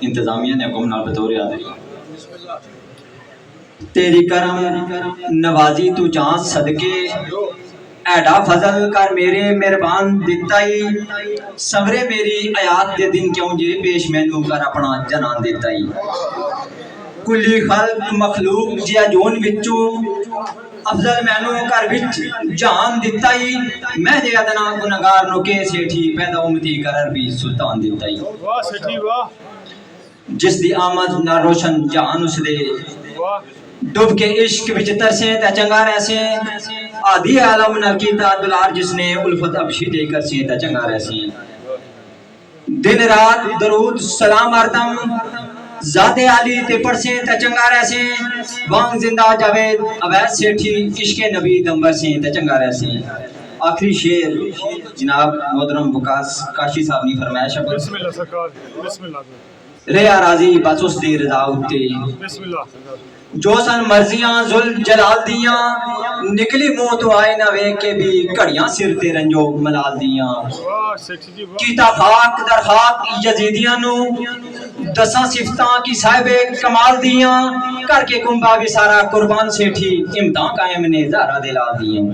انتظامیہ نے حکم نال بطور حاضری تیری کرم نوازی تو جان صدقے ایڈا فضل کر میرے مہربان دتائی سمرے میری آیات دے دن کیوں جے پیش مینوں کر اپنا جنان دتائی کلی خلق مخلوق جیا جون وچوں افضل مینوں کر وچ جان دتائی میں دے ادنا گنہگار نو کے سیٹھی پیدا امتی کرر بھی سلطان دتائی واہ سیٹھی واہ جس دی آمد نہ روشن جان اس دے ڈب کے عشق وچ ترسیں تے چنگا رہسیں آدھی عالم نال کیتا دلار جس نے الفت ابشی دے کر سیں تے چنگا رہسیں دن رات درود سلام آرتم ذات عالی تے پڑھسیں تے چنگا رہسیں وانگ زندہ جاوید اویس سیٹھی عشق نبی دمبر سیں تے چنگا رہسیں آخری شعر جناب محترم وکاس کاشی صاحب نے فرمایا شبر بسم اللہ سرکار بسم اللہ ریا راضی بس اس دی رضا اتے بسم اللہ سرکار جو سن مرضیاں ذل جلال دیاں نکلی منہ تو آئے نہ ویکھ کے بھی گھڑیاں سر تے رنجو ملال دیاں واہ سیٹھی جی واہ کیتا خاک در خاک یزیدیاں نو دساں صفتاں کی صاحب کمال دیاں کر کے کنبا بھی سارا قربان سیٹھی امتحان قائم نے زہرا دلال دیاں